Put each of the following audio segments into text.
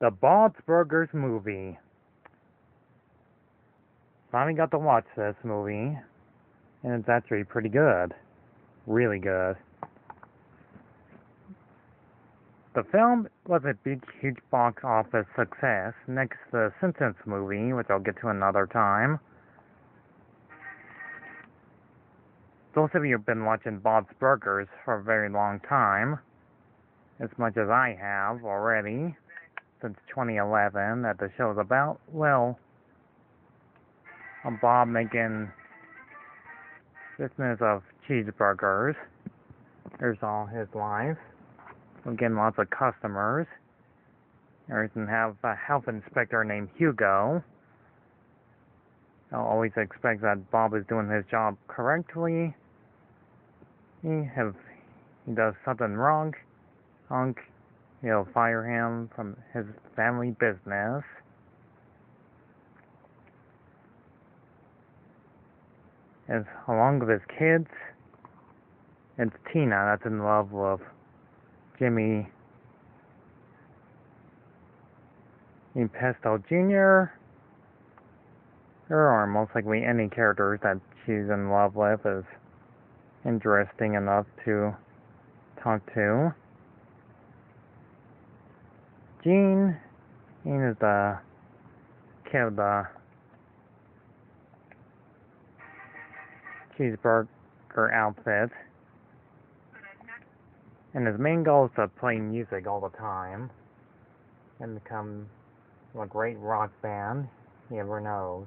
The Bob's Burgers movie. Finally got to watch this movie, and it's actually pretty good. Really good. The film was a big, huge box office success next to the Simpsons movie, which I'll get to another time. Those of you who've been watching Bob's Burgers for a very long time, as much as I have already, since 2011, that the show's about, well, Bob making business of cheeseburgers. There's all his life. We're getting lots of customers. There's have a health inspector named Hugo. I'll always expect that Bob is doing his job correctly. If he does something wrong, he'll fire him from his family business. As along with his kids, it's Tina that's in love with Jimmy Pesto Jr. There are most likely any characters that she's in love with is interesting enough to talk to. Gene is the kid of the cheeseburger outfit, and his main goal is to play music all the time and become a great rock band he ever knows.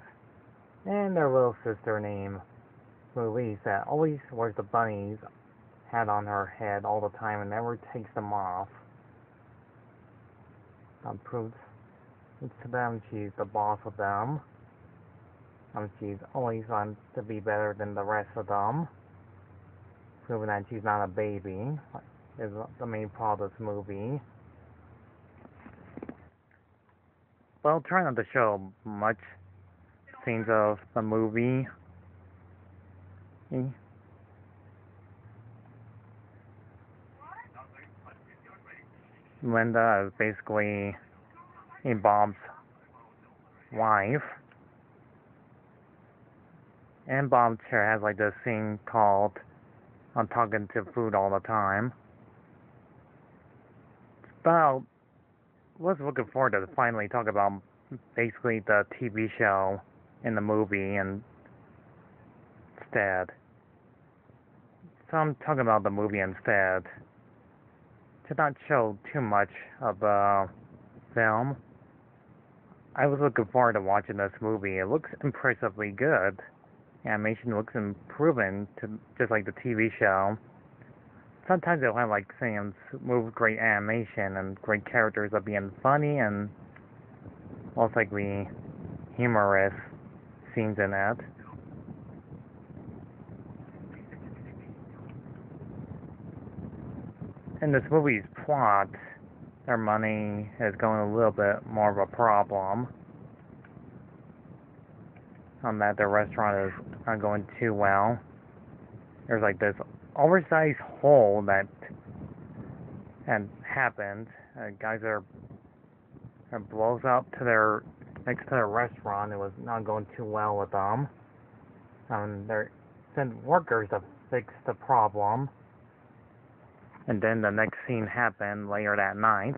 And their little sister named Louise that always wears the bunny's hat on her head all the time and never takes them off. Proves to them she's the boss of them. She's always on to be better than the rest of them, proving that she's not a baby, is the main plot of this movie. Well, try not to show much scenes of the movie. Linda is basically Bob's wife. And Bob Chair has like this scene called I'm talking to food all the time. But was looking forward to finally talk about basically the TV show in the movie instead. So I'm talking about the movie instead. To not show too much of the film. I was looking forward to watching this movie. It looks impressively good. Animation looks improving to just like the TV show. Sometimes they'll have like scenes with great animation and great characters of being funny and most likely humorous scenes in it. In this movie's plot, their money is going a little bit more of a problem. On that the restaurant is not going too well. There's like this oversized hole that had happened. Guys blows up to their next to their restaurant. It was not going too well with them. They sent workers to fix the problem. And then the next scene happened later that night.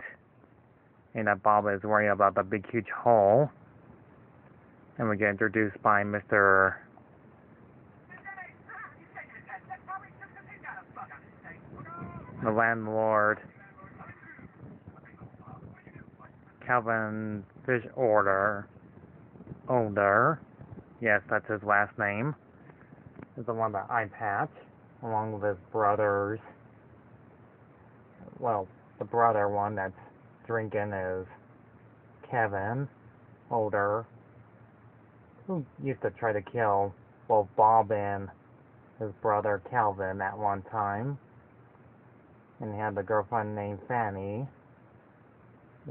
And that Bob is worried about the big huge hole. And we get introduced by Mr. the landlord, Calvin Older. Yes, that's his last name. He's the one with the eye patch, along with his brothers. Well, the brother one that's drinking is Kevin Older, who used to try to kill both Bob and his brother Calvin at one time. And he had a girlfriend named Fanny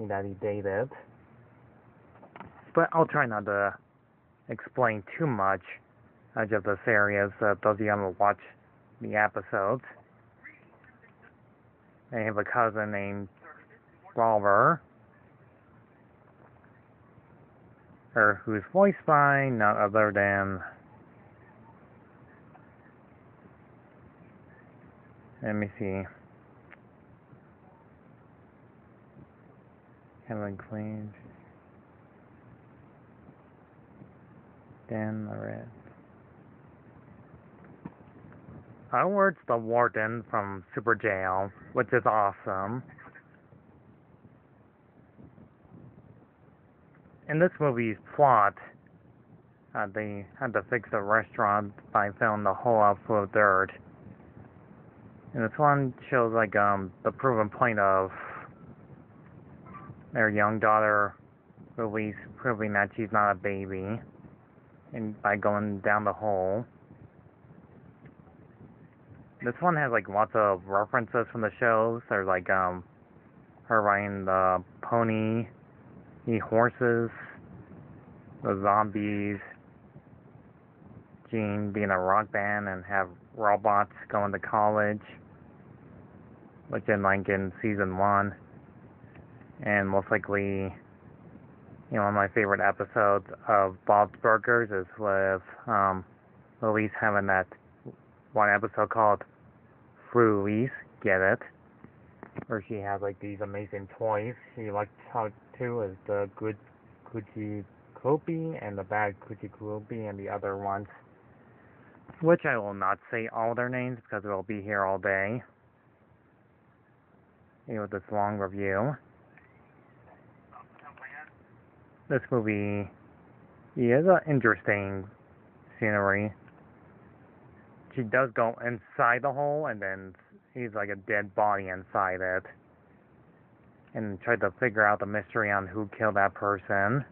that he dated. But I'll try not to explain too much of this area, so those of you who haven't watched the episodes. They have a cousin named Robert, or who's voiced by none other than, let me see, Kevin Clean, Dan Lorette. Howard's the warden from Super Jail, which is awesome. In this movie's plot, they had to fix the restaurant by filling the hole out full of dirt. And this one shows like the proven point of their young daughter Louise proving that she's not a baby, and by going down the hole. This one has like lots of references from the shows. There's like her riding the pony, the horses, the zombies, Gene being a rock band and have robots going to college, which in like in season 1, and most likely, you know, one of my favorite episodes of Bob's Burgers is with Louise having that one episode called Fru Louise, get it? Where she has like these amazing toys she likes to talk to, is the good Coochie Cloopy and the bad Coochie Cloopy and the other ones, which I will not say all their names because we'll be here all day, you know, with this long review. This movie is an interesting scenery. She does go inside the hole, and then he's like a dead body inside it, and try to figure out the mystery on who killed that person.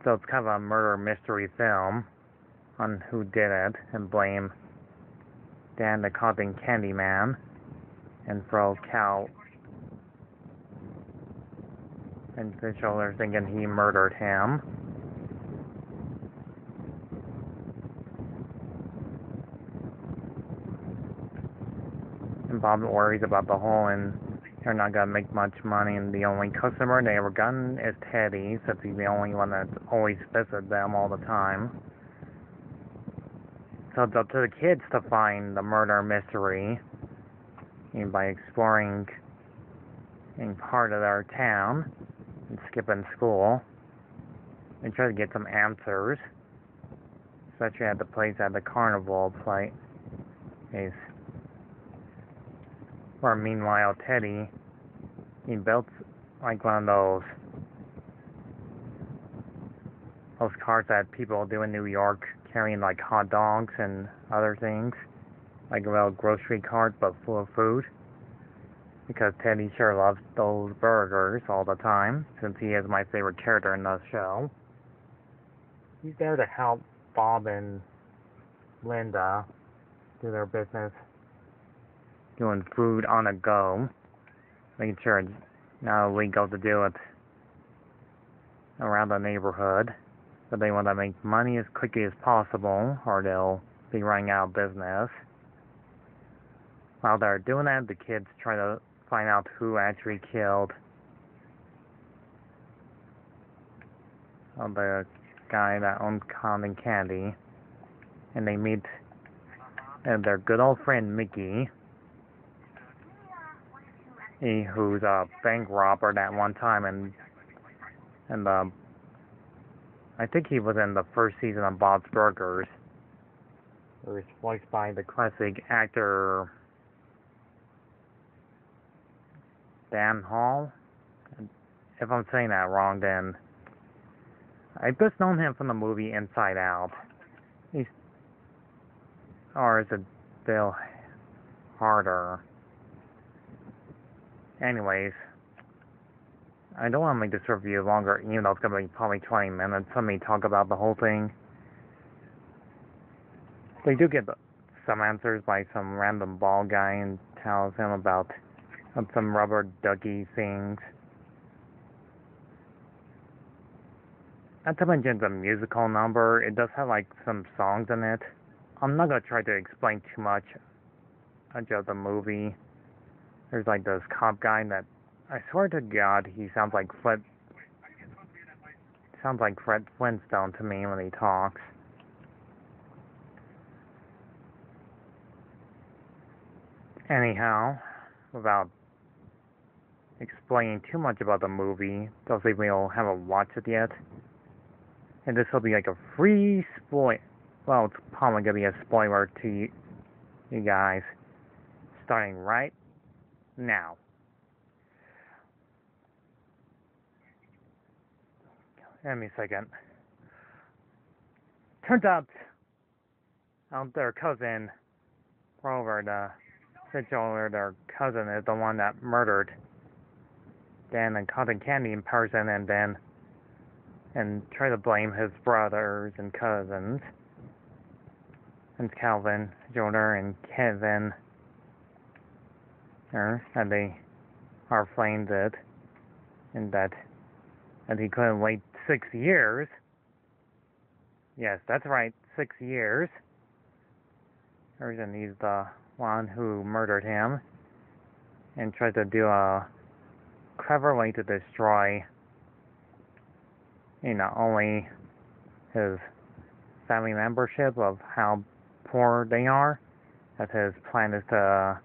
So it's kind of a murder mystery film on who did it, and blame Dan the Cotton Candy Man and throw Cal and Fisher thinking he murdered him. And Bob worries about the hole, and they're not gonna make much money, and the only customer they ever gotten is Teddy, since he's the only one that always visits them all the time. So it's up to the kids to find the murder mystery, and by exploring in part of their town and skipping school and try to get some answers, especially at the place at the carnival place. Where meanwhile Teddy, he built like one of those cars that people do in New York, carrying like hot dogs and other things, like a little grocery cart but full of food, because Teddy sure loves those burgers all the time, since he is my favorite character in the show. He's there to help Bob and Linda do their business, doing food on the go, making sure it's not illegal to do it around the neighborhood, but they want to make money as quickly as possible or they'll be running out of business. While they're doing that, the kids try to find out who actually killed the guy that owned Cotton Candy, and they meet their good old friend Mickey, who's a bank robber that one time, and I think he was in the first season of Bob's Burgers. He was voiced by the classic actor Dan Hall. If I'm saying that wrong, then I've just known him from the movie Inside Out. Or is it Bill Harder? Anyways, I don't want to make this review longer, even though it's going to be probably 20 minutes. Let me talk about the whole thing. They do get some answers by some random bald guy and tells him about some rubber ducky things. Not to mention the musical number, it does have like some songs in it. I'm not going to try to explain too much about the movie. There's like this cop guy that, I swear to God, he sounds like Sounds like Fred Flintstone to me when he talks. Anyhow, without explaining too much about the movie, those of you who haven't watched it yet, and this will be like a free spoil. Well, it's probably gonna be a spoiler to you guys, starting right now. Give me a second. Turns out their cousin, Rover, the titular, their cousin is the one that murdered Dan and Cotton Candy in person, and try to blame his brothers and cousins, and Calvin, Jonah, and Kevin, and they are blamed it, and that he couldn't wait 6 years. Yes, that's right, 6 years. And he's the one who murdered him and tried to do a clever way to destroy not only his family membership of how poor they are, that his plan is to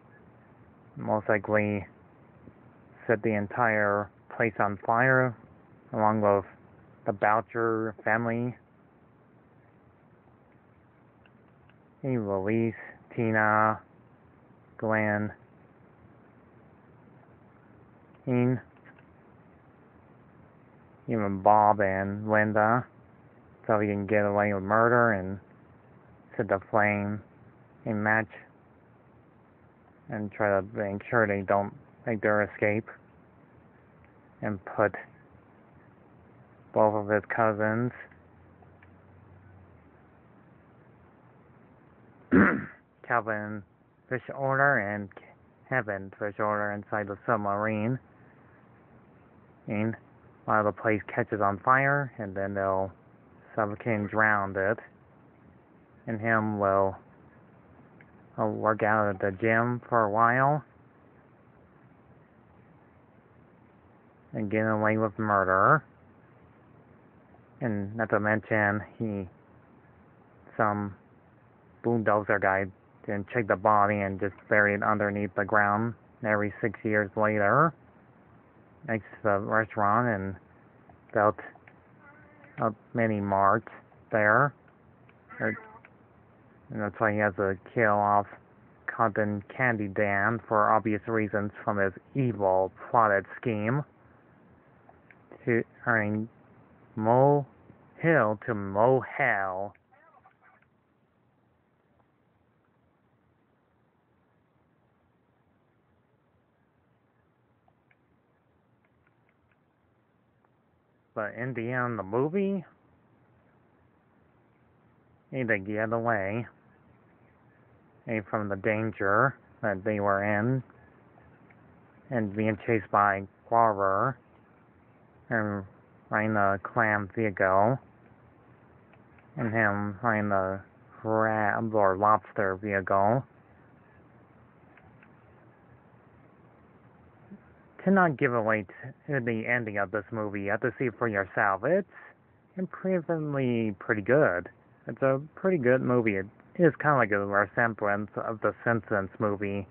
most likely set the entire place on fire along with the Boucher family. Louise, Tina, Glenn, even Bob and Linda, so he can get away with murder and set the flame and match and try to make sure they don't make their escape, and put both of his cousins, Calvin Fisher and Kevin Fisher, inside the submarine, and while the place catches on fire, and then they'll suffocate and drown it, and him will work out at the gym for a while and get away with murder. And not to mention, some bulldozer guy didn't check the body and just bury it underneath the ground every 6 years later next to the restaurant, and felt many marks there. And that's why he has to kill off Cotton Candy Dan for obvious reasons from his evil plotted scheme to earning Mo Hill to Mo Hell. But in the end, the movie, he did get away from the danger that they were in, and being chased by Guava and riding the clam vehicle, and him riding the crab or lobster vehicle. To not give away the ending of this movie, you have to see it for yourself. It's impressively pretty good. It's a pretty good movie. It is kind of like a resemblance of the Simpsons movie,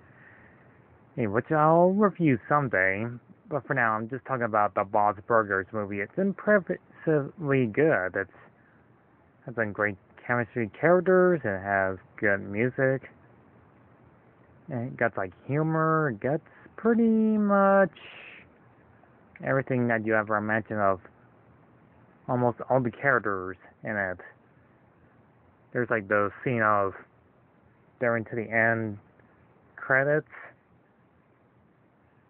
which I'll review someday. But for now, I'm just talking about the Bob's Burgers movie. It's impressively good. It has some great chemistry characters. It has good music. It got like humor. It gets pretty much everything that you ever imagine of almost all the characters in it. There's like those scene of during to the end credits,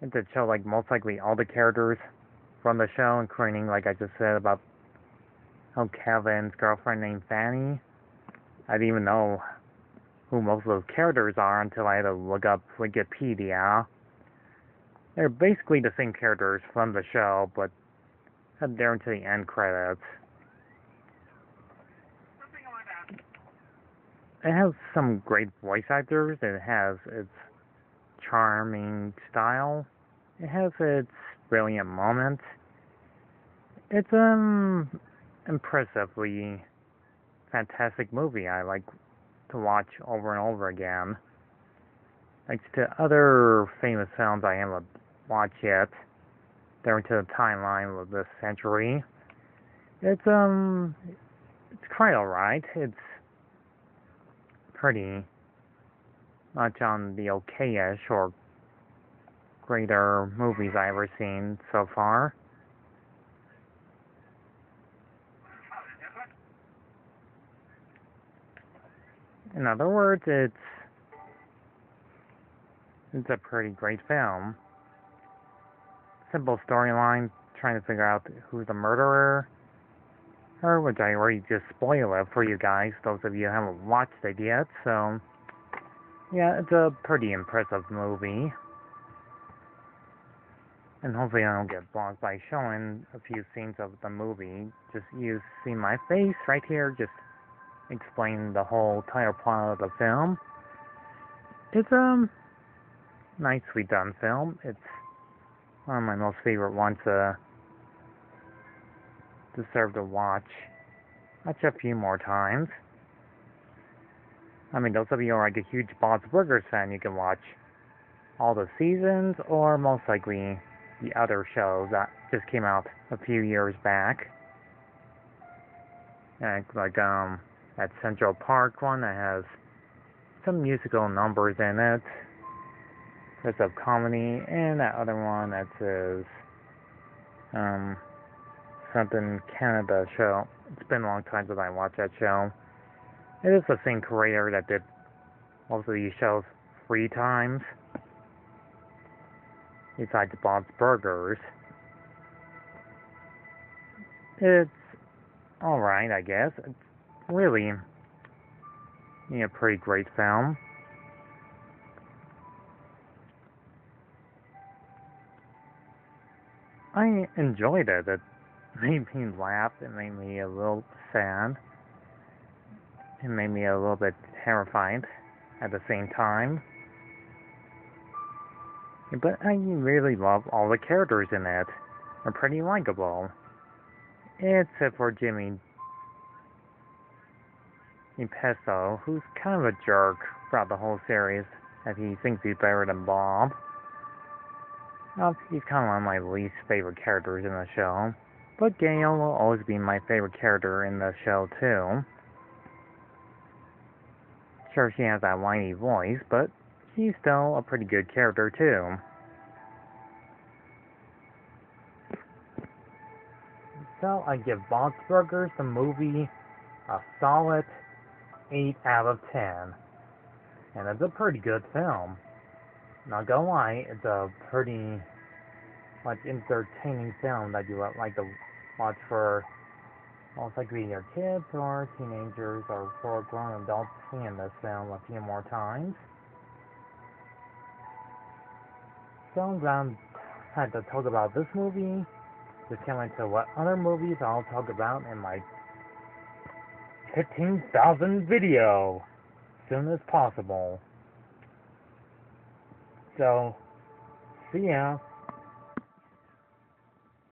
and to show like most likely all the characters from the show, including, like I just said, about Kevin's girlfriend named Fanny. I didn't even know who most of those characters are until I had to look up Wikipedia. They're basically the same characters from the show, but they're into the end credits. It has some great voice actors. It has its charming style. It has its brilliant moments. It's impressively fantastic movie I like to watch over and over again. Thanks to other famous films I haven't watched yet, they're into the timeline of this century. It's quite alright. It's pretty much on the okay-ish or greater movies I've ever seen so far. In other words, it's a pretty great film. Simple storyline, trying to figure out who's the murderer, or which I already just spoiled it for you guys, those of you who haven't watched it yet, so yeah, it's a pretty impressive movie. And hopefully I don't get blocked by showing a few scenes of the movie. Just you see my face right here, just explain the whole entire plot of the film. It's a nicely done film. It's one of my most favorite ones to deserve to watch a few more times. I mean, those of you who are like a huge Bob's Burgers fan, you can watch all the seasons, or most likely the other shows that just came out a few years back. Like that Central Park one that has some musical numbers in it. There's a comedy, and that other one that says something Canada show. It's been a long time since I watched that show. It is the same creator that did most of these shows 3 times, besides Bob's Burgers. It's alright, I guess. It's really a pretty great film. I enjoyed it. It made me laugh. It made me a little sad. It made me a little bit terrified at the same time. But I really love all the characters in it. They're pretty likable. Except for Jimmy Pesto, who's kind of a jerk throughout the whole series, as he thinks he's better than Bob. He's kind of one of my least favorite characters in the show. But Gail will always be my favorite character in the show, too. Sure, she has that whiny voice, but she's still a pretty good character, too. So, I give Bob's Burgers, the movie, a solid 8 out of 10. And it's a pretty good film. Not gonna lie, it's a pretty entertaining film that you would like to watch for most likely your kids or teenagers or for grown adults seeing this film a few more times. So I'm glad I had to talk about this movie. Just get into what other movies I'll talk about in my 15,000 video as soon as possible. So, see ya.